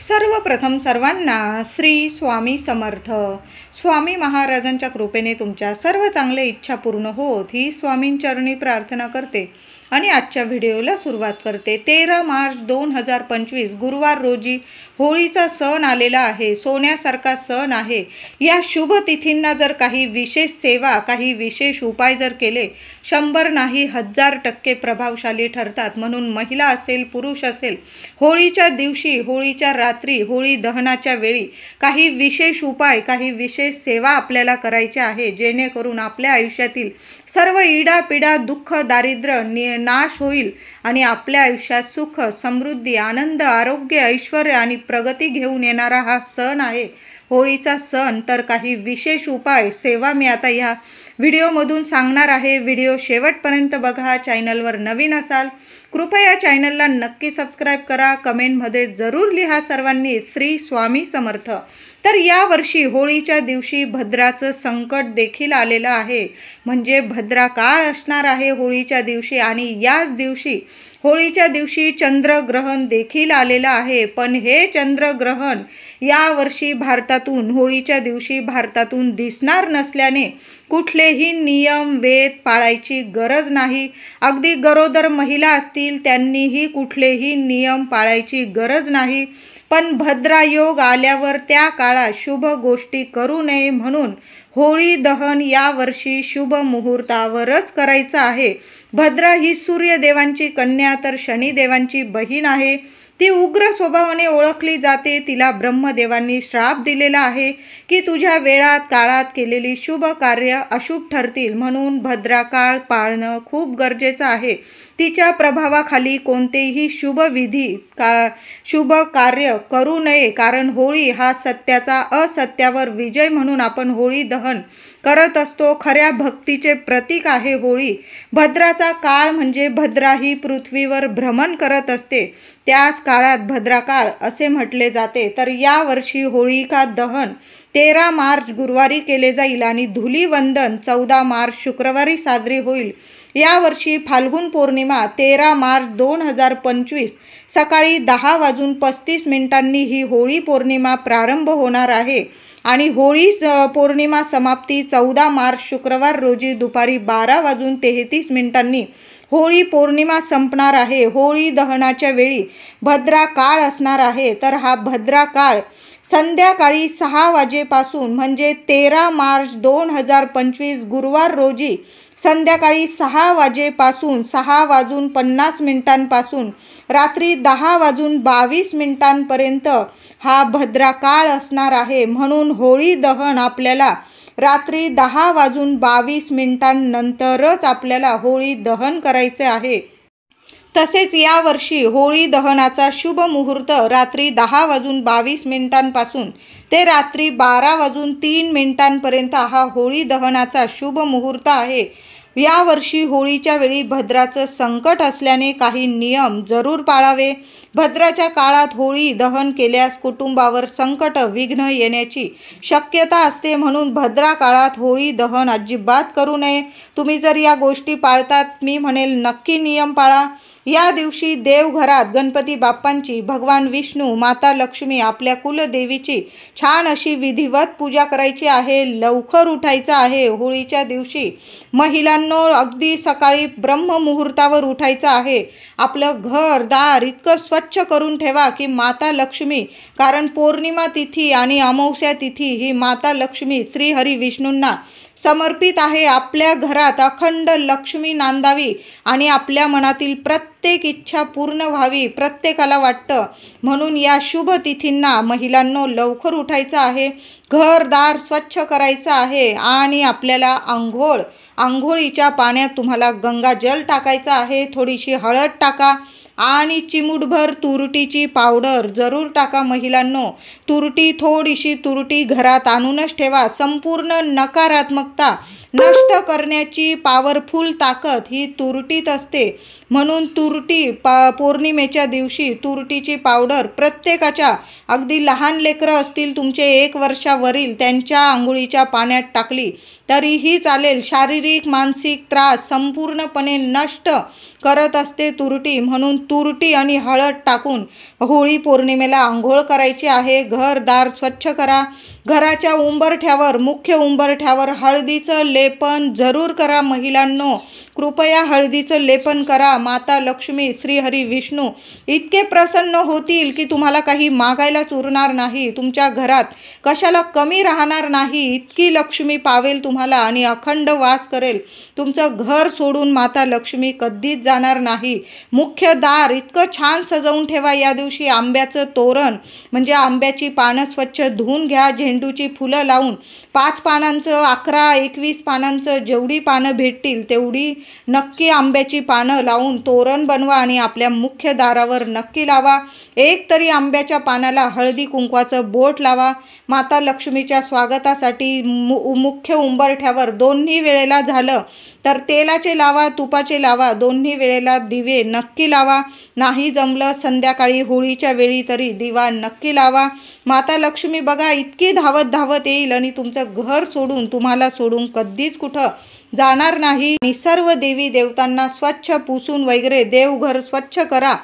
सर्वप्रथम सर्वांना श्री स्वामी समर्थ. स्वामी महाराजांच्या कृपेने तुमच्या सर्व चांगल्या इच्छा पूर्ण होत ही स्वामींचरणी प्रार्थना करते आणि आजच्या व्हिडिओला सुरुवात करते. 13 मार्च 2025 गुरुवार रोजी होळीचा सण आलेला आहे. सोन्यासारखा सण आहे. या शुभ तिथींना जर काही विशेष सेवा, काही विशेष उपाय जर केले, 100 नाही 1000% प्रभावशाली ठरतात. म्हणून महिला असेल, पुरुष असेल, होळीच्या दिवशी, होळीच्या रात्री, होळी दहनाच्या वेळी काही विशेष उपाय, काही विशेष सेवा आपल्याला करायच्या आहे, जेणेकरून आपल्या आयुष्यातील सर्व इडापिडा, दुःख, दारिद्र्य नाश होईल आणि आपल्या आयुष्यात सुख, समृद्धी, आनंद, आरोग्य, ऐश्वर्य आणि प्रगती घेऊन येणारा हा सण आहे होळीचा सण. तर काही विशेष उपाय, सेवा मी आता ह्या व्हिडिओमधून सांगणार आहे. व्हिडिओ शेवटपर्यंत बघा. चॅनलवर नवीन असाल कृपया चॅनलला नक्की सबस्क्राईब करा. कमेंटमध्ये जरूर लिहा सर्वांनी श्री स्वामी समर्थ. तर यावर्षी होळीच्या दिवशी भद्राचं संकट देखील आलेलं आहे. म्हणजे भद्रा काळ असणार आहे होळीच्या दिवशी आणि याच दिवशी होळीच्या दिवशी चंद्रग्रहण देखील आलेलं आहे. पण हे चंद्रग्रहण यावर्षी भारतातून, होळीच्या दिवशी भारतातून दिसणार नसल्याने कुठलेही नियम वेद पाळायची गरज नाही. अगदी गरोदर महिला असतील त्यांनीही कुठलेही नियम पाळायची गरज नाही. पण भद्रायोग आल्यावर त्या काळात शुभ गोष्टी करू नये म्हणून होळी दहन यावर्षी शुभ मुहूर्तावरच करायचं आहे. भद्रा ही सूर्यदेवांची कन्या तर शनिदेवांची बहीण आहे. ती उग्र स्वभावाने ओळखली जाते. तिला ब्रह्मदेवांनी श्राप दिलेला आहे की तुझ्या वेळात काळात केलेली शुभ कार्य अशुभ ठरतील. म्हणून भद्रा काळ पाळणं खूप गरजेचं आहे. तिच्या प्रभावाखाली कोणतेही शुभ विधी, शुभ कार्य करू नये. कारण होळी हा सत्याचा असत्यावर विजय म्हणून आपण होळी दहन करत असतो. खऱ्या भक्तीचे प्रतीक आहे होळी. भद्राचा काळ म्हणजे भद्रा ही पृथ्वीवर भ्रमण करत असते. त्याच काळात भद्राकाळ असे म्हटले जाते. तर यावर्षी होळिका दहन 13 मार्च गुरुवारी केले जाईल आणि धुलीवंदन 14 मार्च शुक्रवारी साजरी होईल. यावर्षी फाल्गुन पौर्णिमा 13 मार्च 2025 सकाळी 10:35 ही होळी पौर्णिमा प्रारंभ होणार आहे आणि होळी पौर्णिमा समाप्ती 14 मार्च शुक्रवार रोजी दुपारी 12:33 होळी पौर्णिमा संपणार आहे. होळी दहनाच्या वेळी भद्रा काळ असणार आहे. तर हा भद्रा काळ संध्याकाळी 6 वाजेपासून म्हणजे 13 मार्च 2025 गुरुवार रोजी संध्याकाळी 6 वाजेपासून 6:50 रात्री 10:22 हा भद्रा काळ असणार आहे. म्हणून होळी दहन आपल्याला रात्री 10:22 नंतरच आपल्याला होळी दहन करायचे आहे. तसेच यावर्षी होळी दहनाचा शुभ मुहूर्त रात्री 10:22 ते रात्री 12:03 हा होळी दहनाचा शुभ मुहूर्त आहे. यावर्षी होळीच्या वेळी भद्राचं संकट असल्याने काही नियम जरूर पाळावे. भद्राच्या काळात होळी दहन केल्यास कुटुंबावर संकट, विघ्न येण्याची शक्यता असते. म्हणून भद्रा काळात होळी दहन अजिबात करू नये. तुम्ही जर या गोष्टी पाळतात, मी म्हणेल नक्की नियम पाळा. या दिवशी देवघरात गणपती बाप्पांची, भगवान विष्णू, माता लक्ष्मी, आपल्या कुलदेवीची छान अशी विधिवत पूजा करायची आहे. लवकर उठायचं आहे. होळीच्या दिवशी महिलांनो अगदी सकाळी ब्रह्ममुहूर्तावर उठायचं आहे. आपलं घर दार इतकं स्वच्छ करून ठेवा की माता लक्ष्मी, कारण पौर्णिमा तिथी आणि अमावस्या तिथी ही माता लक्ष्मी श्रीहरी विष्णूंना समर्पित आहे. आपल्या घरात अखंड लक्ष्मी नांदावी आणि आपल्या मनातील प्रत्येक इच्छा पूर्ण व्हावी प्रत्येकाला वाटतं. म्हणून या शुभ तिथींना महिलांनो लवकर उठायचं आहे. घरदार स्वच्छ करायचं आहे आणि आपल्याला आंघोळीच्या पाण्यात तुम्हाला गंगाजल टाकायचं आहे. थोडीशी हळद टाका आणि चिमूटभर तुरटीची पावडर जरूर टाका. महिलांनो थोडीशी तुरटी घरात आणूनच ठेवा. संपूर्ण नकारात्मकता नष्ट करण्याची पॉवरफुल ताकद ही तुरटीत असते. म्हणून तुरटी पौर्णिमेच्या दिवशी तुरटीची पावडर प्रत्येकाच्या, अगदी लहान लेकरं असतील तुमचे 1 वर्षावरील, त्यांच्या अंघोळीच्या पाण्यात टाकली तरीही चालेल. शारीरिक मानसिक त्रास संपूर्णपणे नष्ट करत असते तुरटी. म्हणून तुरटी आणि हळद टाकून होळी पौर्णिमेला आंघोळ करायची आहे. घरदार स्वच्छ करा. घराच्या उंबरठ्यावर, मुख्य उंबरठ्यावर हळदीचं लेपन जरूर करा. महिलांनो, कृपया हळदीचं लेपन करा. माता लक्ष्मी, श्रीहरी विष्णू इतके प्रसन्न होतील की तुम्हाला काही मागायलाच उरणार नाही. तुमच्या घरात कशाला कमी राहणार नाही, इतकी लक्ष्मी पावेल तुम्हाला आणि अखंड वास करेल. तुमचं घर सोडून माता लक्ष्मी कधीच जाणार नाही. मुख्य दार इतकं छान सजवून ठेवा. या दिवशी आंब्याचं तोरण म्हणजे आंब्याची पानं स्वच्छ धुवून घ्या. झेंडूची फुलं लावून 5 पानांचं, 11, 21 पानांचं, जेवढी पानं भेटतील तेवढी नक्की आंब्याची पानं लावून तोरण बनवा आणि आपल्या मुख्य दारावर नक्की लावा. एक तरी आंब्याच्या पानाला हळदी कुंकवाचं बोट लावा. माता लक्ष्मीच्या स्वागतासाठी मुख्य उंबरठ्यावर दोन्ही वेळेला झालं तर तेलाचे लावा, तुपाचे लावा. दोन्ही वेळेला दिवे नक्की लावा. नाही जमलं संध्याकाळी होळीच्या वेळी तरी दिवा नक्की लावा. माता लक्ष्मी बघा इतकी धावत धावत येईल आणि तुमचं घर सोडून, तुम्हाला सोडून कधीच कुठं जाणार नाही. आणि सर्व देवी देवतांना स्वच्छ पुसून वगैरे देवघर स्वच्छ करा.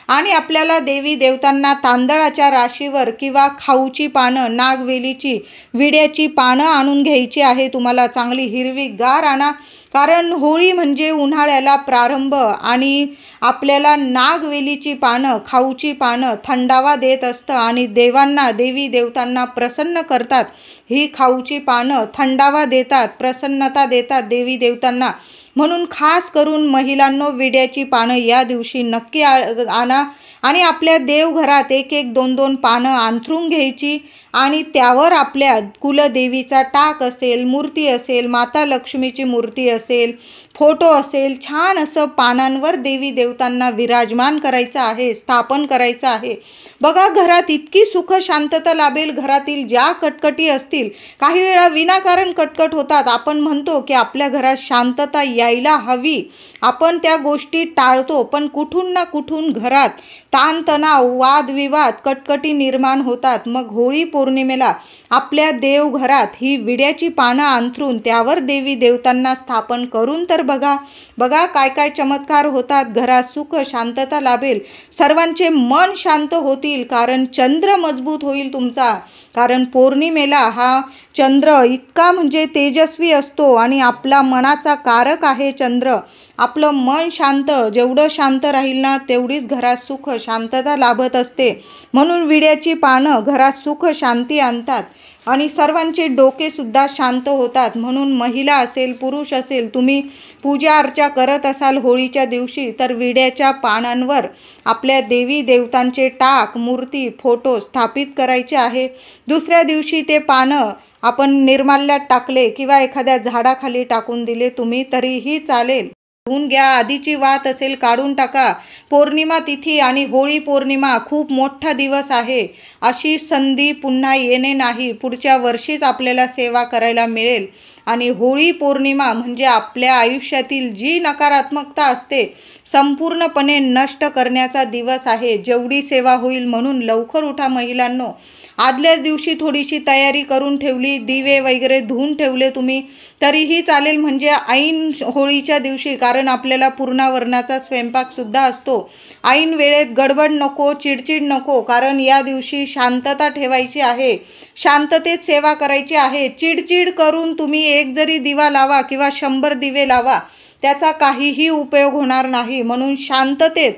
आणि आपल्याला देवी देवतांना तांदळाच्या राशीवर किंवा खाऊची पानं, नागवेलीची, विड्याची पानं आणून घ्यायची आहे. तुम्हाला चांगली हिरवीगार आणा, कारण होळी म्हणजे उन्हाळ्याला प्रारंभ आणि आपल्याला नागवेलीची पानं, खाऊची पानं थंडावा देत असतं आणि देवांना, देवी देवतांना प्रसन्न करतात. ही खाऊची पानं थंडावा देतात, प्रसन्नता देतात देवी देवतांना. म्हणून खास करून महिलांनो, विड्याची पानं या दिवशी नक्की आणा आणि आपल्या देवघरात 1-1, 2-2 पानं अंथरून घ्यायची आणि त्यावर आपल्या कुलदेवीचा टाक असेल, मूर्ती असेल, माता लक्ष्मीची मूर्ती असेल, फोटो असेल, छान असं पानांवर देवी देवतांना विराजमान करायचं आहे, स्थापन करायचं आहे. बघा घरात इतकी सुख शांतता लाभेल. घरातील ज्या कटकटी असतील, काही वेळा विनाकारण कटकट होतात. आपण म्हणतो की आपल्या घरात शांतता यायला हवी, आपण त्या गोष्टी टाळतो, पण कुठून ना कुठून घरात ताणतणाव, वादविवाद, कटकटी निर्माण होतात. मग होळी पौर्णिमेला आपल्या देवघरात ही विड्याची पानं अंथरून त्यावर देवी देवतांना स्थापन करून तर बघा काय काय चमत्कार होतात. घरात सुख शांतता लाभेल. सर्वांचे मन शांत होतील, कारण चंद्र मजबूत होईल तुमचा. कारण पौर्णिमेला हा चंद्र इतका म्हणजे तेजस्वी असतो आणि आपला मनाचा कारक आहे चंद्र. आपलं मन शांत, जेवढं शांत राहील ना तेवढीच घरात सुख शांतता लाभत असते. म्हणून विड्याची पानं घरात सुख शांती आणतात आणि सर्वांचे डोकेसुद्धा शांत होतात. म्हणून महिला असेल, पुरुष असेल, तुम्ही पूजा अर्चा करत असाल होळीच्या दिवशी तर विड्याच्या पानांवर आपल्या देवी देवतांचे टाक, मूर्ती, फोटो स्थापित करायचे आहे. दुसऱ्या दिवशी ते पानं आपण निर्माल्यात टाकले किंवा एखाद्या झाडाखाली टाकून दिले तुम्ही तरीही चालेल. धुवून घ्या. आधीची वात असेल काढून टाका. पौर्णिमा तिथी आणि होळी पौर्णिमा खूप मोठा दिवस आहे. अशी संधी पुन्हा येणे नाही. पुढच्या वर्षीच आपल्याला सेवा करायला मिळेल. आणि होळी पौर्णिमा म्हणजे आपल्या आयुष्यातील जी नकारात्मकता असते संपूर्णपणे नष्ट करण्याचा दिवस आहे. जेवढी सेवा होईल म्हणून लवकर उठा महिलांनो. आदल्याच दिवशी थोडीशी तयारी करून ठेवली, दिवे वगैरे धुवून ठेवले तुम्ही तरीही चालेल. म्हणजे ऐन होळीच्या दिवशी, कारण आपल्याला पूर्णावरणाचा स्वयंपाकसुद्धा असतो, ऐन वेळेत गडबड नको, चिडचिड नको. कारण या दिवशी शांतता ठेवायची आहे, शांततेत सेवा करायची आहे. चिडचिड करून तुम्ही एक जरी दिवा लावा किंवा 100 दिवे लावा त्याचा काहीही उपयोग होणार नाही. म्हणून शांततेत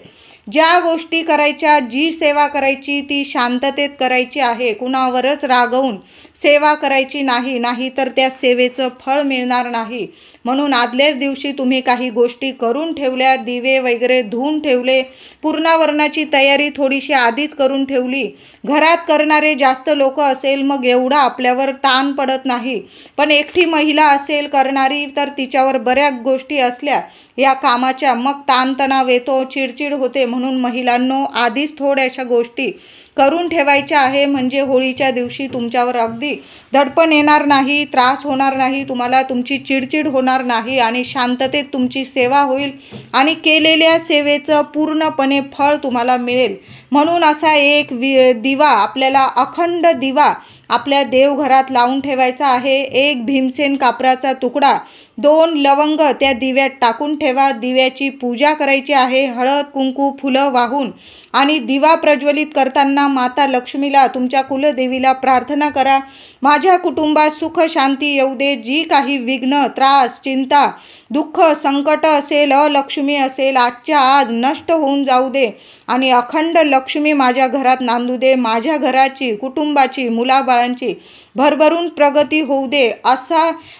ज्या गोष्टी करायच्या, जी सेवा करायची ती शांततेत करायची आहे. कुणावरच रागवून सेवा करायची नाही, नाही तर त्या सेवेचं फळ मिळणार नाही. म्हणून आदल्याच दिवशी तुम्ही काही गोष्टी करून ठेवल्या, दिवे वगैरे धुवून ठेवले, पूर्णावरणाची तयारी थोडीशी आधीच करून ठेवली. घरात करणारे जास्त लोक असेल मग एवढा आपल्यावर ताण पडत नाही. पण एकटी महिला असेल करणारी तर तिच्यावर बऱ्याच गोष्टी असल्या या कामाच्या, मग ताणतणाव येतो, चिडचिड होते. म्हणून महिलांनो आधीच थोड्याशा गोष्टी करून ठेवायच्या आहे, म्हणजे होळीच्या दिवशी तुमच्यावर अगदी दडपण येणार नाही, त्रास होणार नाही, तुम्हाला तुमची चिडचिड होणार नाही आणि शांततेत तुमची सेवा होईल आणि केलेल्या सेवेचं पूर्णपणे फळ तुम्हाला मिळेल. म्हणून असा एक दिवा आपल्याला, अखंड दिवा आपल्या देवघरात लावून ठेवायचा आहे. एक भीमसेन कापराचा तुकडा, 2 लवंग त्या दिव्यात टाकून ठेवा. दिव्याची पूजा करायची आहे, हळद कुंकू फुलं वाहून. आणि दिवा प्रज्वलित करताना माता लक्ष्मीला, तुमच्या कुलदेवीला प्रार्थना करा, माझ्या कुटुंबात सुख शांती येऊ दे, जी काही विघ्न, त्रास, चिंता, दुःख, संकट असेल, अलक्ष्मी असेल, आजच्या आज नष्ट होऊन जाऊ दे आणि अखंड लक्ष्मी माझ्या घरात नांदू दे. माझ्या घराची, कुटुंबाची, मुलाबाळांची भरभरून प्रगती होऊ दे,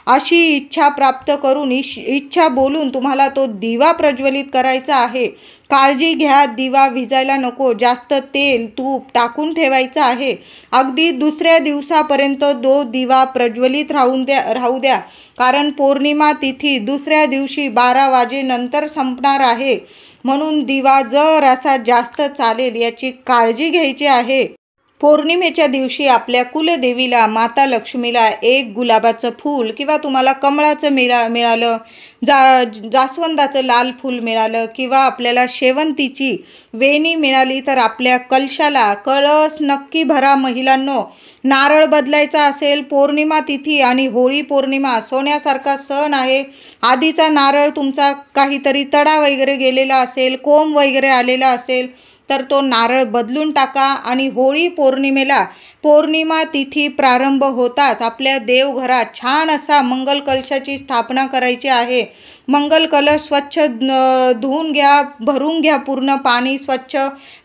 अशी इच्छा प्राप्त करून, इच्छा बोलून तुम्हाला तो दिवा प्रज्वलित करायचा आहे. काळजी घ्या, दिवा विजायला नको, जास्त तेल तूप टाकून ठेवायचं आहे. अगदी दुसऱ्या दिवसापर्यंत तो दिवा प्रज्वलित राहू द्या, कारण पौर्णिमा तिथी दुसऱ्या दिवशी 12 वाजेनंतर संपणार आहे. म्हणून दिवा जर असा जास्त चालेल याची काळजी घ्यायची आहे. पौर्णिमेच्या दिवशी आपल्या कुलदेवीला, माता लक्ष्मीला एक गुलाबाचं फूल किंवा तुम्हाला कमळाचं मिळालं, जास्वंदाचं लाल फूल मिळालं किंवा आपल्याला शेवंतीची वेणी मिळाली तर आपल्या कलशाला कळस नक्की भरा. महिलांनो, नारळ बदलायचा असेल, पौर्णिमा तिथी आणि होळी पौर्णिमा सोन्यासारखा सण आहे. आधीचा नारळ तुमचा काहीतरी तडा वगैरे गेलेला असेल, कोंब वगैरे आलेला असेल तर तो नारळ बदलून टाका. आणि होळी पौर्णिमेला, पौर्णिमा तिथी प्रारंभ होताच आपल्या देवघरात छान असा मंगल कलशाची स्थापना करायची आहे. मंगल कलश स्वच्छ धुवून घ्या, भरून घ्या, पूर्ण पाणी स्वच्छ,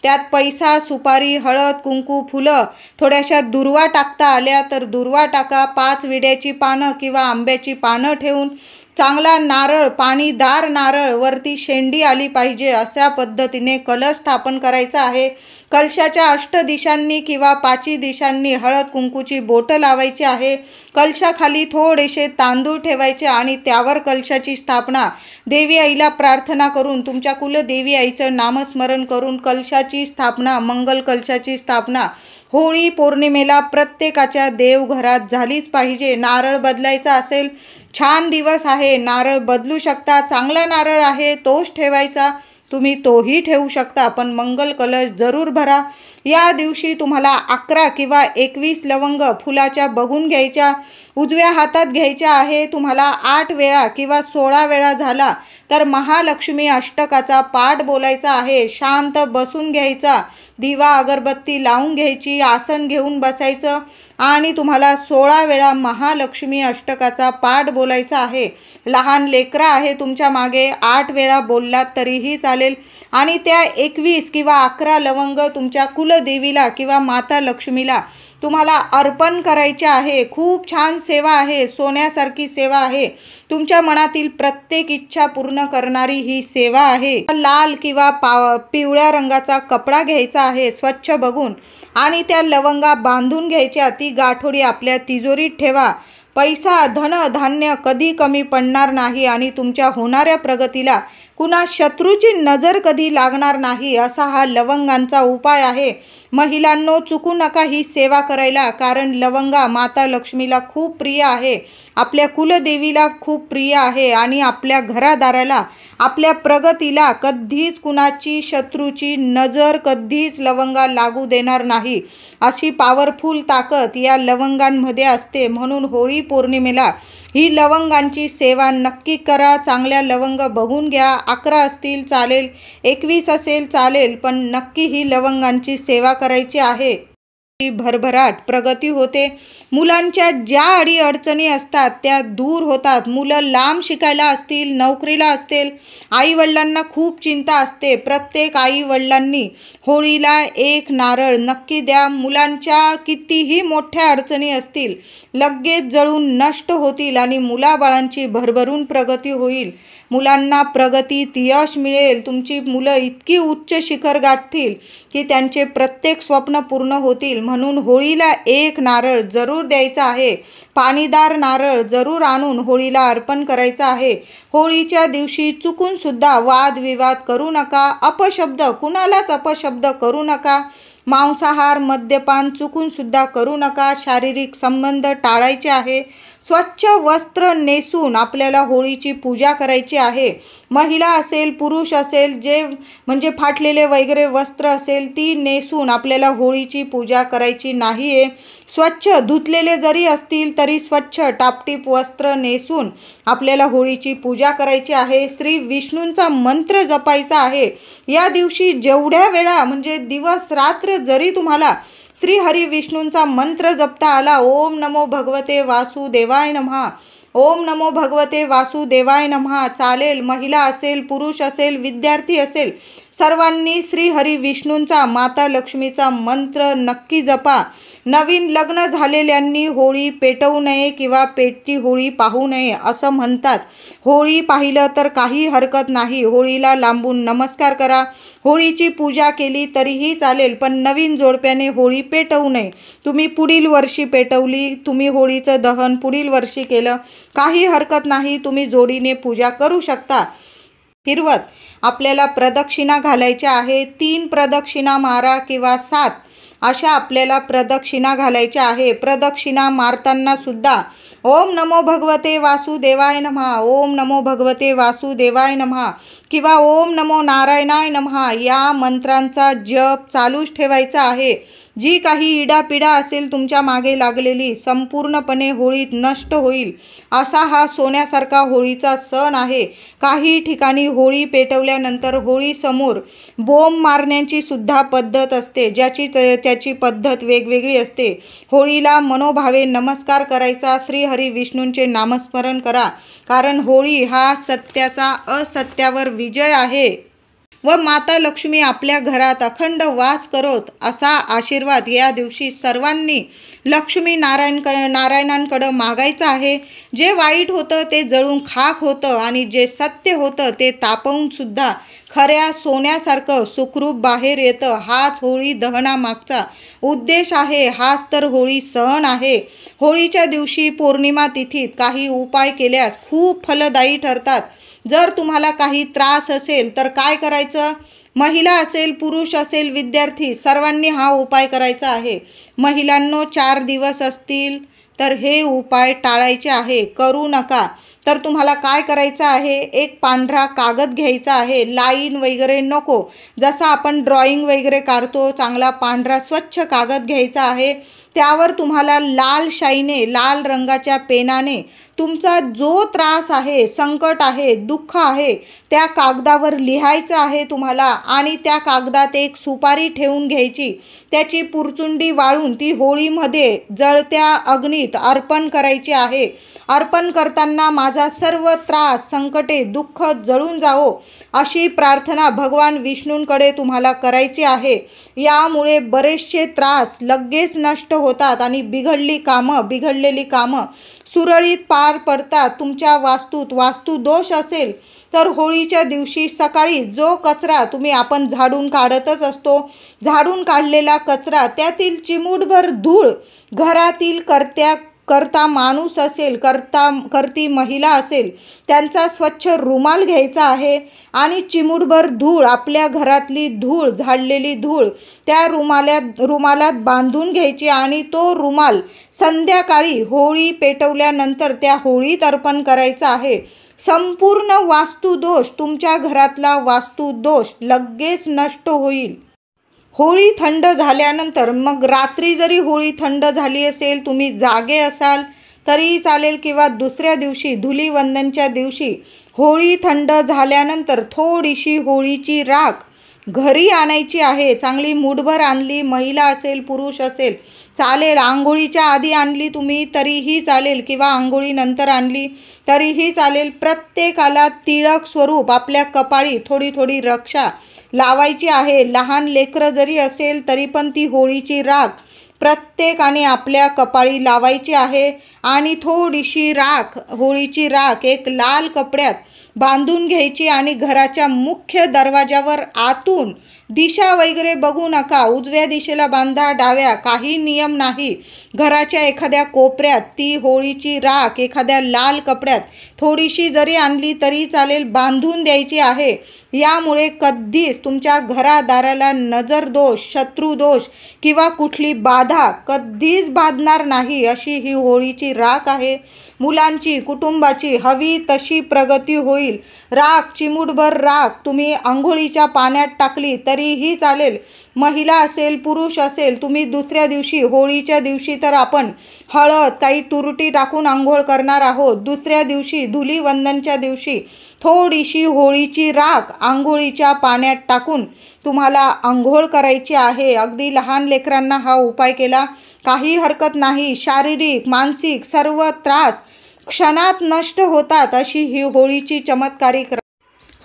त्यात पैसा, सुपारी, हळद कुंकू फुलं, थोड्याशा दुर्वा टाकता आल्या तर दुर्वा टाका. 5 विड्याची पानं किंवा आंब्याची पानं ठेवून चांगला नारळ, पाणीदार नारळ, वरती शेंडी आली पाहिजे अशा पद्धतीने कलश स्थापन करायचा आहे. कलशाच्या 8 दिशांनी किंवा 5 दिशांनी हळद कुंकूची बोटं लावायची आहे. कलशाखाली थोडेसे तांदूळ ठेवायचे आणि त्यावर कलशाची स्थापना, देवी आईला प्रार्थना करून, तुमच्या कुलदेवी आईचं नामस्मरण करून कलशाची स्थापना, मंगल कलशाची स्थापना होळी पौर्णिमेला प्रत्येकाच्या देवघरात झालीच पाहिजे. नारळ बदलायचा असेल, छान दिवस आहे, नारळ बदलू शकता. चांगला नारळ आहे तोच ठेवायचा, तुम्ही तोही ठेवू शकता, पण मंगल कलश जरूर भरा. या दिवशी तुम्हाला 11 किंवा 21 लवंग फुलाच्या बघून घ्यायच्या, उजव्या हातात घ्यायच्या आहे. तुम्हाला 8 वेळा किंवा 16 वेळा झाला तर महालक्ष्मी अष्टकाचा पाठ बोलायचा आहे. शांत बसून घ्यायचा, दिवा अगरबत्ती लावून घ्यायची, आसन घेऊन बसायचं आणि तुम्हाला 16 वेळा महालक्ष्मी अष्टकाचा पाठ बोलायचा आहे. लहान लेकरं आहे तुमच्या मागे, 8 वेळा बोललात तरीही चालेल. आणि त्या 21 किंवा 11 लवंग तुमच्या कुलदेवीला किंवा माता लक्ष्मीला तुम्हाला अर्पण करायचे आहे. खूप छान सेवा आहे, सोन्यासारखी सेवा आहे. तुमच्या मनातील प्रत्येक इच्छा पूर्ण करणारी ही सेवा आहे. लाल किंवा पिवळ्या रंगाचा कपडा घ्यायचा आहे स्वच्छ बघून आणि त्या लवंगा बांधून घ्यायच्या. ती गाठोडी आपल्या तिजोरीत ठेवा. पैसा, धन, धान्य कधी कमी पडणार नाही आणि तुमच्या होणाऱ्या प्रगतीला कुणा शत्रूची नजर कधी लागणार नाही, असा हा लवंगांचा उपाय आहे. महिलांनो, चुकू नका ही सेवा करायला, कारण लवंगा माता लक्ष्मीला खूप प्रिय आहे, आपल्या कुलदेवीला खूप प्रिय आहे आणि आपल्या घरादाराला, आपल्या प्रगतीला कधीच कुणाची शत्रूची नजर कधीच लवंगा लागू देणार नाही. अशी पॉवरफुल ताकद या लवंगांमध्ये असते. म्हणून होळी पौर्णिमेला ही लवंगांची सेवा नक्की करा. चांगल्या लवंग बघून घ्या. 11 असतील चालेल, 21 असेल चालेल, पण नक्की ही लवंगांची सेवा करायची आहे. भरभराट प्रगती होते. मुलांच्या ज्या अडीअडचणी असतात त्या दूर होतात. मुलं लांब शिकायला असतील, नोकरीला असतील, आईवडिलांना खूप चिंता असते. प्रत्येक आईवडिलांनी होळीला एक नारळ नक्की द्या. मुलांच्या कितीही मोठ्या अडचणी असतील लगेच जळून नष्ट होतील आणि मुलाबाळांची भरभरून प्रगती होईल. मुलांना प्रगतीत यश मिळेल. तुमची मुलं इतकी उच्च शिखर गाठतील की त्यांचे प्रत्येक स्वप्न पूर्ण होतील. म्हणून होळीला एक नारळ जरूर द्यायचा आहे. पाणीदार नारळ जरूर आणून होळीला अर्पण करायचा आहे. होळीच्या दिवशी चुकून सुद्धा वादविवाद करू नका. अपशब्द, कुणालाच अपशब्द करू नका. मांसाहार, मद्यपान चुकूनसुद्धा करू नका. शारीरिक संबंध टाळायचे आहे. स्वच्छ वस्त्र नेसून आपल्याला होळीची पूजा करायची आहे. महिला असेल, पुरुष असेल, जे म्हणजे फाटलेले वगैरे वस्त्र असेल ती नेसून आपल्याला होळीची पूजा करायची नाही आहे. स्वच्छ धुतलेले जरी असतील तरी स्वच्छ टापटीप वस्त्र नेसून आपल्याला होळीची पूजा करायची आहे. श्री विष्णूंचा मंत्र जपायचा आहे. या दिवशी जेवढ्या वेळा म्हणजे दिवस रात्र जरी तुम्हाला श्री हरी विष्णूंचा मंत्र जपता आला, ओम नमो भगवते वासुदेवाय नमः, ओम नमो भगवते वासुदेवाय नमः चालेल. महिला असेल, पुरुष असेल, विद्यार्थी असेल, सर्वांनी श्री हरी विष्णूंचा, माता लक्ष्मीचा मंत्र नक्की जपा. नवीन लग्न झालेल्यांनी होळी पेटवू नये किंवा पेटती होळी पाहू नये असं म्हणतात. होळी पाहिलं तर काही हरकत नाही. होळीला लांबून नमस्कार करा. होळीची पूजा केली तरीही चालेल, पण नवीन जोडप्याने होळी पेटवू नये. तुम्ही पुढील वर्षी पेटवली, तुम्ही होळीचं दहन पुढील वर्षी केलं, काही हरकत नाही. तुम्ही जोडीने पूजा करू शकता. फिरवत आपल्याला प्रदक्षिणा घालायच्या आहे. 3 प्रदक्षिणा मारा किंवा 7 अशा आपल्याला प्रदक्षिणा घालायच्या आहे. प्रदक्षिणा मारताना सुद्धा ओम नमो भगवते वासुदेवाय नमः, ओम नमो भगवते वासुदेवाय नमः किंवा ओम नमो नारायणाय नमः या मंत्रांचा जप चालूच ठेवायचा आहे. जी काही इडापिडा असेल तुमच्या मागे लागलेली संपूर्णपणे होळीत नष्ट होईल. असा हा सोन्यासारखा होळीचा सण आहे. काही ठिकाणी होळी पेटवल्यानंतर होळीसमोर बोंब मारण्याची सुद्धा पद्धत असते, ज्याची त्याची पद्धत वेगवेगळी असते. होळीला मनोभावे नमस्कार करायचा. श्री हरी विष्णूंचे नामस्मरण करा, कारण होळी हा सत्याचा असत्यावर विजय आहे व माता लक्ष्मी आपल्या घरात अखंड वास करोत असा आशीर्वाद या दिवशी सर्वांनी लक्ष्मी नारायणांकडं मागायचं आहे. जे वाईट होतं ते जळून खाक होतं आणि जे सत्य होतं ते तापवून सुद्धा खऱ्या सोन्यासारखं सुखरूप बाहेर येतं. हाच होळी दहनामागचा उद्देश आहे. हाच तर होळी सण आहे. होळीच्या दिवशी पौर्णिमा तिथीत काही उपाय केल्यास खूप फलदायी ठरतात. जर तुम्हाला काही त्रास असेल तर काय करायचं? महिला असेल, पुरुष असेल, विद्यार्थी सर्वांनी हा उपाय करायचा आहे. महिलांनो 4 दिवस असतील तर हे उपाय टाळायचे आहे, करू नका. तर तुम्हाला काय करायचं आहे? एक पांढरा कागद घ्यायचा आहे. लाईन वगैरे नको, जसा आपण ड्रॉइंग वगैरे काढतो चांगला पांढरा स्वच्छ कागद घ्यायचा आहे. त्यावर तुम्हाला लाल शाईने, लाल रंगाच्या पेनाने तुमचा जो त्रास आहे, संकट आहे, दुःख आहे त्या कागदावर लिहायचं आहे तुम्हाला. आणि त्या कागदात एक सुपारी ठेवून घ्यायची. त्याची पुरचुंडी वाळून ती होळीमध्ये जळत्या अग्नीत अर्पण करायची आहे. अर्पण करताना माझा सर्व त्रास, संकटे, दुःख जळून जावो अशी प्रार्थना भगवान विष्णूंकडे तुम्हाला करायची आहे. यामुळे बरेचसे त्रास लगेच नष्ट होतात आणि बिघडलेली कामं सुरळीत पार पडतात. तुमच्या वास्तूत वास्तुदोष असेल तर होळीच्या दिवशी सकाळी जो कचरा आपण झाडून काढतच असतो, झाडून काढलेला कचरा, त्यातील चिमूटभर धूळ घरातील करता माणूस असेल, करती महिला असेल, त्यांचा स्वच्छ रुमाल घ्यायचा आहे आणि चिमूटभर धूळ, आपल्या घरातली धूळ, झाडलेली धूळ त्या रुमालात बांधून घ्यायची आणि तो रुमाल संध्याकाळी होळी पेटवल्यानंतर त्या होळीत अर्पण करायचा आहे. संपूर्ण वास्तुदोष, तुमच्या घरातला वास्तुदोष लगेच नष्ट होईल. होळी थंड झाल्यानंतर, मग रात्री जरी होळी थंड झाली असेल, तुम्ही जागे असाल तरीही चालेल किंवा दुसऱ्या दिवशी धुलीवंदनच्या दिवशी होळी थंड झाल्यानंतर थोडीशी होळीची राख घरी आणायची आहे. चांगली मूठभर आणली, महिला असेल, पुरुष असेल चालेल. आंघोळीच्या आधी आणली तुम्ही तरीही चालेल किंवा आंघोळीनंतर आणली तरीही चालेल. प्रत्येकाला तिळक स्वरूप आपल्या कपाळी थोडी थोडी रक्षा लावायची आहे. लहान लेकरं जरी असेल तरी पण ती होळीची राख प्रत्येकाने आपल्या कपाळी लावायची आहे. आणि थोडीशी होळीची राख एक लाल कपड्यात बांधून घ्यायची आणि घराच्या मुख्य दरवाजावर आतून दिशा वगैरे बघू नका, उजव्या दिशेला बांधा, डाव्या, काही नियम नाही. घराच्या एखाद्या कोपऱ्यात ती होळीची राख एखाद्या लाल कपड्यात थोडीशी जरी आणली तरी चालेल, बांधून द्यायची आहे. यामुळे कधीच तुमच्या घरादाराला नजरदोष, शत्रुदोष किंवा कुठली बाधा कधीच बाधणार नाही, अशी ही होळीची राख आहे. मुलांची, कुटुंबाची हवी तशी प्रगती होईल. राख, चिमूटभर राख तुम्ही आंघोळीच्या पाण्यात टाकली तरीही चालेल. महिला असेल, पुरुष असेल, तुम्ही दुसऱ्या दिवशी, होळीच्या दिवशी तर आपण हळद, काही तुरटी टाकून आंघोळ करणार आहोत. दुसऱ्या दिवशी, धुलीवंदनच्या दिवशी थोडीशी होळीची राख आंघोळीच्या पाण्यात टाकून तुम्हाला आंघोळ करायची आहे. अगदी लहान लेकरांना हा उपाय केला काही हरकत नाही. शारीरिक, मानसिक सर्व त्रास क्षणात नष्ट होतात, अशी ही होळीची चमत्कारिक.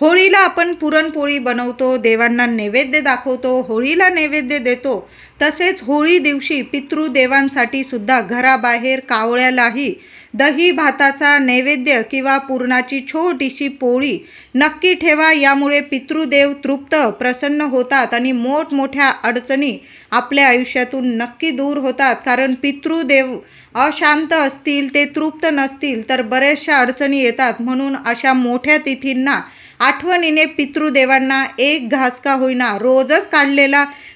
होळीला आपण पुरणपोळी बनवतो, देवांना नैवेद्य दाखवतो, होळीला नैवेद्य देतो. तसेच होळी दिवशी पितृदेवांसाठी सुद्धा घराबाहेर कावळ्यालाही दही भाताचा नैवेद्य किंवा पुरणाची छोटीशी पोळी नक्की ठेवा. यामुळे पितृदेव तृप्त, प्रसन्न होतात आणि मोठमोठ्या अडचणी आपल्या आयुष्यातून नक्की दूर होतात. कारण पितृदेव अशांत असतील, ते तृप्त नसतील तर बऱ्याचशा अडचणी येतात. म्हणून अशा मोठ्या तिथींना आठवणीने पितृदेवांना एक घास का होईना रोजच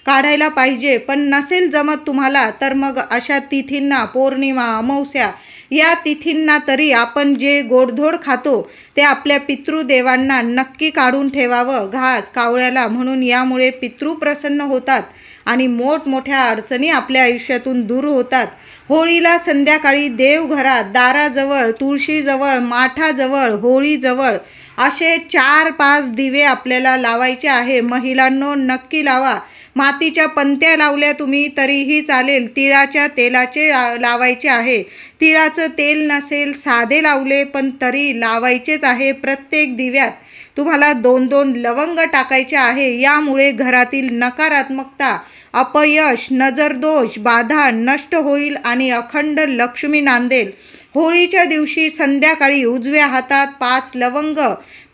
काढायला पाहिजे. पण नसेल जमत तुम्हाला तर मग अशा तिथींना, पौर्णिमा, अमावस्या या तिथींना तरी आपण जे गोडधोड खातो ते आपल्या पितृदेवांना नक्की काढून ठेवावं, घास कावळ्याला. म्हणून यामुळे पितृ प्रसन्न होतात आणि मोठमोठ्या अडचणी आपल्या आयुष्यातून दूर होतात. होळीला संध्याकाळी देवघरात, दाराजवळ, तुळशीजवळ, माठाजवळ, होळीजवळ असे 4-5 दिवे आपल्याला लावायचे आहे. महिलांनो नक्की लावा. मातीच्या पंत्या लावल्या तुम्ही तरीही चालेल. तिळाच्या तेलाचे लावायचे आहे. तिळाचं तेल नसेल, साधे लावले पण तरी लावायचेच आहे. प्रत्येक दिव्यात तुम्हाला 2-2 लवंग टाकायचे आहे. यामुळे घरातील नकारात्मकता, अपयश, नजरदोष, बाधा नष्ट होईल आणि अखंड लक्ष्मी नांदेल. होळीच्या दिवशी संध्याकाळी उजव्या हातात 5 लवंग,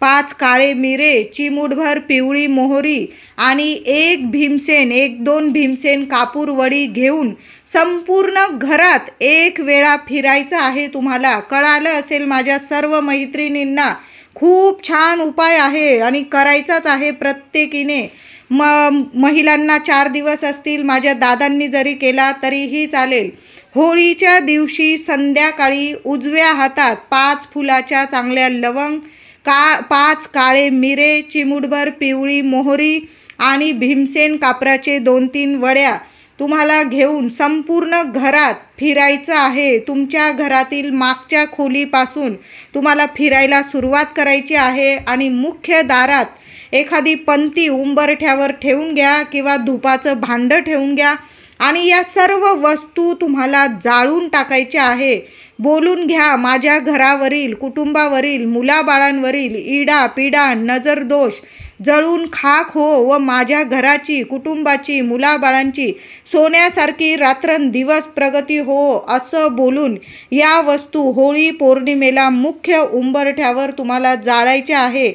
5 काळे मिरे, चिमूटभर पिवळी मोहरी आणि 1-2 भीमसेन कापूर वडी घेऊन संपूर्ण घरात 1 वेळा फिरायचं आहे तुम्हाला. कळालं असेल माझ्या सर्व मैत्रिणींना, खूप छान उपाय आहे आणि करायचाच आहे प्रत्येकीने. महिलांना 4 दिवस असतील, माझ्या दादांनी जरी केला तरीही चालेल. होळीच्या दिवशी संध्याकाळी उजव्या हातात 5 फुलाच्या चांगल्या लवंग, 5 काळे मिरे, चिमूटभर पिवळी मोहरी आणि भीमसेन कापराचे 2-3 वड्या तुम्हाला घेऊन संपूर्ण घरात फिरायचं आहे. तुमच्या घरातील मागच्या खोलीपासून तुम्हाला फिरायला सुरुवात करायची आहे आणि मुख्य दारात एखादी पंती उंबरठ्यावर ठेवून घ्या किंवा धुपाचं भांडं ठेवून घ्या आणि या सर्व वस्तू तुम्हाला जाळून टाकायच्या आहे. बोलून घ्या, माझ्या घरावरील, कुटुंबावरील, मुलाबाळांवरील इडा पिडा, नजरदोष जळून खाक हो व माझ्या घराची, कुटुंबाची, मुलाबाळांची सोन्यासारखी रात्रंदिवस प्रगती हो, असं बोलून या वस्तू होळी पौर्णिमेला मुख्य उंबरठ्यावर तुम्हाला जाळायच्या आहे.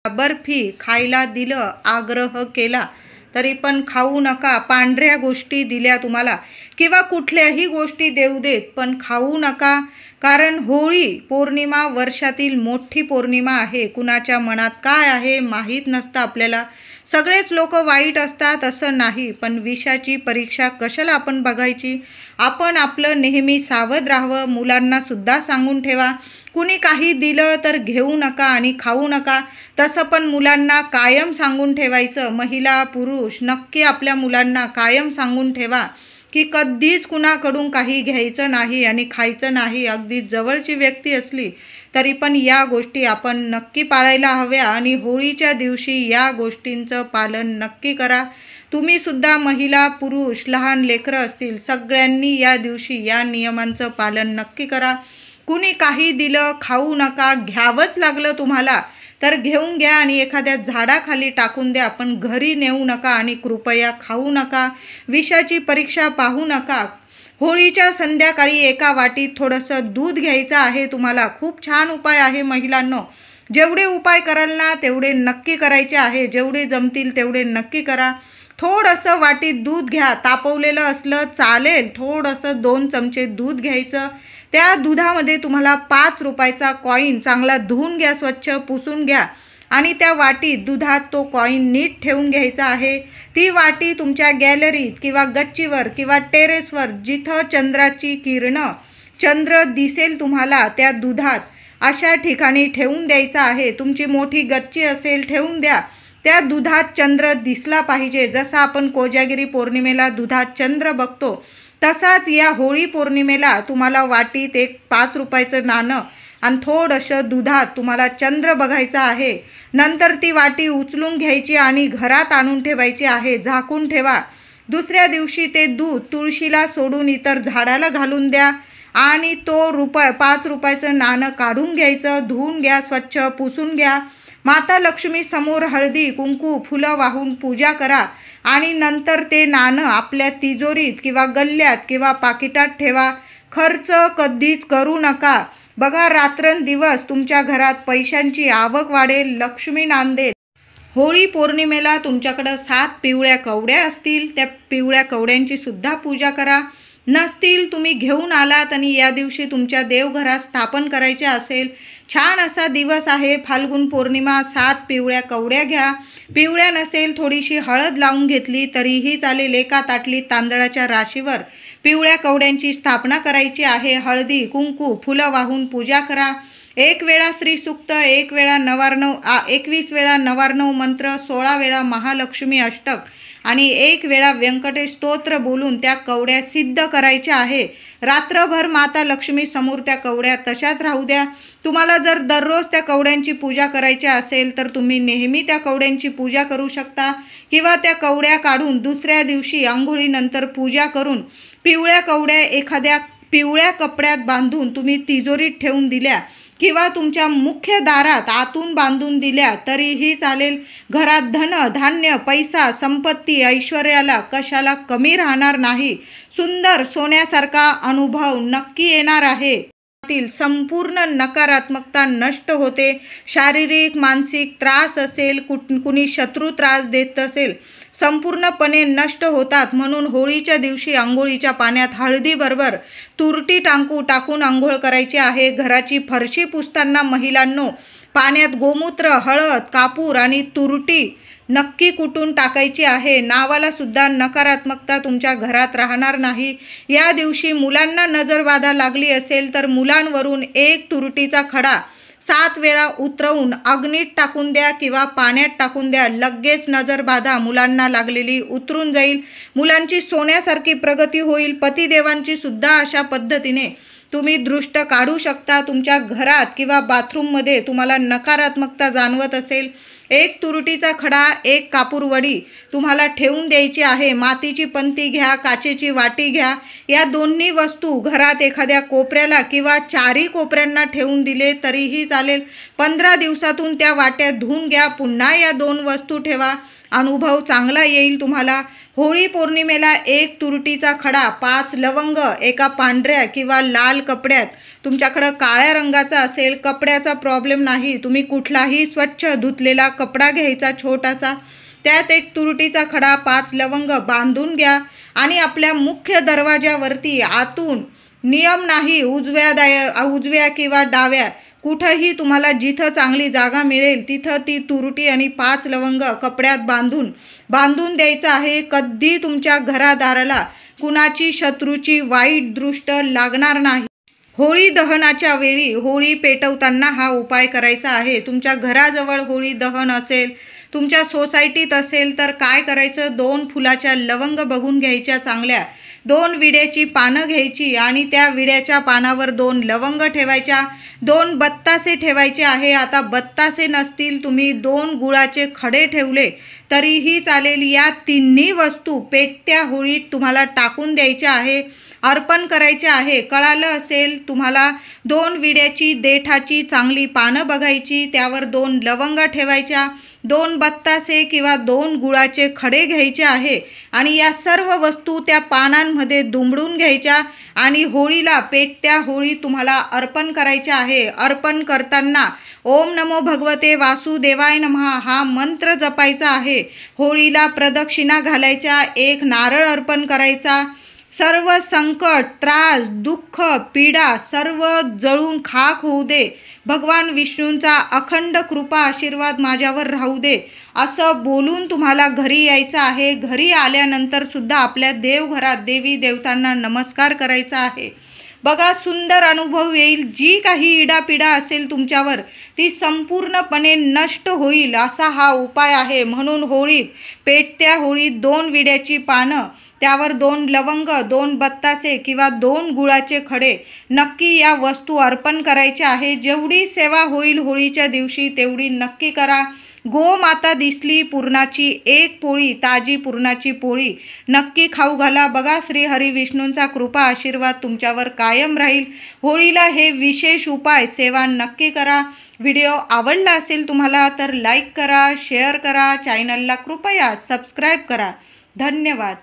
बर्फी खायला दिलं, आग्रह केला तरी पण खाऊ नका. पांढऱ्या गोष्टी दिल्या तुम्हाला किंवा कुठल्याही गोष्टी देऊ देत पण खाऊ नका. कारण होळी पौर्णिमा वर्षातील मोठी पौर्णिमा आहे. कुणाच्या मनात काय आहे माहीत नसतं आपल्याला. सगळेच लोक वाईट असतात असं नाही, पण विषाची परीक्षा कशाला आपण बघायची. आपण आपलं नेहमी सावध राहावं. मुलांना सुद्धा सांगून ठेवा, कुणी काही दिलं तर घेऊ नका आणि खाऊ नका. तसं पण मुलांना कायम सांगून ठेवायचं. महिला, पुरुष नक्की आपल्या मुलांना कायम सांगून ठेवा की कधीच कुणाकडून काही घ्यायचं नाही आणि खायचं नाही. अगदी जवळची व्यक्ती असली तरी पण या गोष्टी आपण नक्की पाळायला हव्या आणि होळीच्या दिवशी या गोष्टींचं पालन नक्की करा. तुम्ही सुद्धा महिला, पुरुष, लहान लेकरं असतील, सगळ्यांनी या दिवशी या नियमांचं पालन नक्की करा. कुणी काही दिलं खाऊ नका. घ्यावंच लागलं तुम्हाला तर घेऊन घ्या आणि एखाद्या झाडाखाली टाकून द्या, पण घरी नेऊ नका आणि कृपया खाऊ नका. विषाची परीक्षा पाहू नका. होळीच्या संध्याकाळी एका वाटीत थोडंसं दूध घ्यायचं आहे तुम्हाला. खूप छान उपाय आहे महिलांनो. जेवढे उपाय कराल ना तेवढे नक्की करायचे आहे, जेवढे जमतील तेवढे नक्की करा. थोडंसं वाटीत दूध घ्या, तापवलेलं असलं चालेल, थोडंसं 2 चमचे दूध घ्यायचं. त्या दुधामध्ये तुम्हाला 5 रुपयाचा कॉईन चांगला धुवून घ्या, स्वच्छ पुसून घ्या आणि त्या वाटीत दुधात तो कॉईन नीट ठेवून घ्यायचा आहे. ती वाटी तुमच्या गॅलरीत किंवा गच्चीवर किंवा टेरेसवर जिथं चंद्राची किरणं, चंद्र दिसेल तुम्हाला त्या दुधात, अशा ठिकाणी ठेवून द्यायचा आहे. तुमची मोठी गच्ची असेल ठेवून द्या. त्या दुधात चंद्र दिसला पाहिजे. जसा आपण कोजागिरी पौर्णिमेला दुधात चंद्र बघतो तसाच या होळी पौर्णिमेला तुम्हाला वाटीत एक 5 रुपयाचं नाणं आणि थोडंसं दुधात तुम्हाला चंद्र बघायचा आहे. नंतर ती वाटी उचलून घ्यायची आणि घरात आणून ठेवायची आहे, झाकून ठेवा. दुसऱ्या दिवशी ते दूध तुळशीला सोडून इतर झाडाला घालून द्या आणि तो 5 रुपयाचं नाणं काढून घ्यायचं, धुवून घ्या, स्वच्छ पुसून घ्या. माता लक्ष्मी समोर हळदी कुंकू फुलं वाहून पूजा करा आणि नंतर ते नाणं आपल्या तिजोरीत किंवा गल्ल्यात किंवा पाकिटात ठेवा. खर्च कधीच करू नका. बघा, रात्रंदिवस तुमच्या घरात पैशांची आवक वाढेल, लक्ष्मी नांदेल. होळी पौर्णिमेला तुमच्याकडं 7 पिवळ्या कवड्या असतील, त्या पिवळ्या कवड्यांची सुद्धा पूजा करा. नसतील तुम्ही घेऊन आलात आणि या दिवशी तुमच्या देवघरात स्थापन करायचे असेल, छान असा दिवस आहे फाल्गुन पौर्णिमा. 7 पिवळ्या कवड्या घ्या. पिवळ्या नसेल थोडीशी हळद लावून घेतली तरीही चालेल. एका ताटलीत तांदळाच्या राशीवर पिवळ्या कवड्यांची स्थापना करायची आहे. हळदी कुंकू फुलं वाहून पूजा करा. 1 वेळा श्रीसूक्त, 1 वेळा 21 वेळा नवार्णव मंत्र, 16 वेळा महालक्ष्मी अष्टक आणि 1 वेळा व्यंकटेश स्तोत्र बोलून त्या कवड्या सिद्ध करायच्या आहे. रात्रभर माता लक्ष्मी समोर त्या कवड्या तशाच राहू द्या. तुम्हाला जर दररोज त्या कवड्यांची पूजा करायची असेल तर तुम्ही नेहमी त्या कवड्यांची पूजा करू शकता किंवा त्या कवड्या काढून दुसऱ्या दिवशी अंघोळीनंतर पूजा करून पिवळ्या कवड्या एखाद्या पिवळ्या कपड्यात बांधून तुम्ही तिजोरीत ठेवून दिल्या किंवा तुमच्या मुख्य दारात आतून बांधून दिल्या तरीही चालेल. घरात धन धान्य पैसा संपत्ती ऐश्वर्याला कशाला कमी राहणार नाही. सुंदर सोन्यासारखा अनुभव नक्की येणार आहे. संपूर्ण नकारात्मकता नष्ट होते. शारीरिक मानसिक त्रास असेल, कुणी शत्रू त्रास देत असेल, संपूर्णपणे नष्ट होतात. म्हणून होळीच्या दिवशी आंघोळीच्या पाण्यात हळदीबरोबर तुरटी टाकून आंघोळ करायची आहे. घराची फरशी पुसताना महिलांनो पाण्यात गोमूत्र, हळद, कापूर आणि तुरटी नक्की कुटून टाकायची आहे. नावाला सुद्धा नकारात्मकता तुमच्या घरात राहणार नाही. या दिवशी मुलांना नजरबाधा लागली असेल तर मुलांवरून 1 तुरटीचा खडा 7 वेळा उतरवून अग्नीत टाकून द्या किंवा पाण्यात टाकून द्या. लगेच नजरबाधा मुलांना लागलेली उतरून जाईल. मुलांची सोन्यासारखी प्रगती होईल. पतिदेवांची सुद्धा अशा पद्धतीने तुम्ही दृष्ट काढू शकता. तुमच्या घरात किंवा बाथरूममध्ये तुम्हाला नकारात्मकता जाणवत असेल, 1 तुरटीचा खडा, 1 कापूर वडी तुम्हाला ठेवून द्यायची आहे. मातीची पंती घ्या, काचेची वाटी घ्या. या दोन्ही वस्तू घरात एखाद्या कोपऱ्याला किंवा 4ही कोपऱ्यांना ठेवून दिले तरीही चालेल. 15 दिवसातून त्या वाट्या धुवून घ्या. पुन्हा या 2 वस्तू ठेवा. अनुभव चांगला येईल तुम्हाला. होळी पौर्णिमेला 1 तुरटीचा खडा, 5 लवंग एका पांढऱ्या किंवा लाल कपड्यात, तुमच्याकडं काळ्या रंगाचा असेल, कपड्याचा प्रॉब्लेम नाही, तुम्ही कुठलाही स्वच्छ धुतलेला कपडा घ्यायचा छोटासा, त्यात 1 तुरटीचा खडा, 5 लवंग बांधून घ्या आणि आपल्या मुख्य दरवाजावरती आतून, नियम नाही उजव्या किंवा डाव्या, कुठंही तुम्हाला जिथं चांगली जागा मिळेल तिथं ती तुरटी आणि 5 लवंग कपड्यात बांधून द्यायचं आहे. कधी तुमच्या घरादाराला कुणाची शत्रूची वाईट दृष्ट लागणार नाही. होळी दहनाच्या वेळी होळी पेटवताना हा उपाय करायचा आहे. तुमच्या घराजवळ होळी दहन असेल, तुमच्या सोसायटीत असेल तर काय करायचं, 2 फुलाच्या लवंग बघून घ्यायच्या चांगल्या, 2 विड्याची पानं घ्यायची आणि त्या विड्याच्या पानावर 2 लवंग ठेवायच्या, 2 बत्तासे ठेवायचे आहे. आता बत्तासे नसतील, तुम्ही 2 गुळाचे खडे ठेवले तरीही चालेल. या तिन्ही वस्तू पेटत्या होळीत तुम्हाला टाकून द्यायच्या आहे, अर्पण करायचे आहे. कळालं असेल तुम्हाला. 2 विड्याची देठाची चांगली पानं बघायची, त्यावर 2 लवंगा ठेवायच्या, 2 बत्तासे किंवा 2 गुळाचे खडे घ्यायचे आहे आणि या सर्व वस्तू त्या पानांमध्ये दुमडून घ्यायच्या आणि होळीला पेटत्या होळी तुम्हाला अर्पण करायच्या आहे. अर्पण करताना ओम नमो भगवते वासुदेवाय नमः हा मंत्र जपायचा आहे. होळीला प्रदक्षिणा घालायच्या, 1 नारळ अर्पण करायचा. सर्व संकट, त्रास, दुःख, पीडा सर्व जळून खाक होऊ दे. भगवान विष्णूंचा अखंड कृपा आशीर्वाद माझ्यावर राहू दे असं बोलून तुम्हाला घरी यायचं आहे. घरी आल्यानंतर सुद्धा आपल्या देवघरात देवी देवतांना नमस्कार करायचा आहे. बघा, सुंदर अनुभव येईल. जी काही इडापिडा असेल तुमच्यावर ती संपूर्णपणे नष्ट होईल असा हा उपाय आहे. म्हणून होळीत, पेटत्या होळीत 2 विड्याची पानं, त्यावर 2 लवंग, 2 बत्तासे किंवा 2 गुळाचे खडे नक्की या वस्तू अर्पण करायच्या आहे. जेवढी सेवा होईल होळीच्या दिवशी तेवढी नक्की करा. गोमाता दिसली पुरणाची 1 पोळी, ताजी पुरणाची पोळी नक्की खाऊ घाला. बघा, श्री हरी विष्णूंचा कृपा आशीर्वाद तुमच्यावर कायम राहील. होळीला हे विशेष उपाय सेवा नक्की करा. व्हिडिओ आवडला असेल तुम्हाला तर लाईक करा, शेअर करा, चॅनलला कृपया सबस्क्राईब करा. धन्यवाद.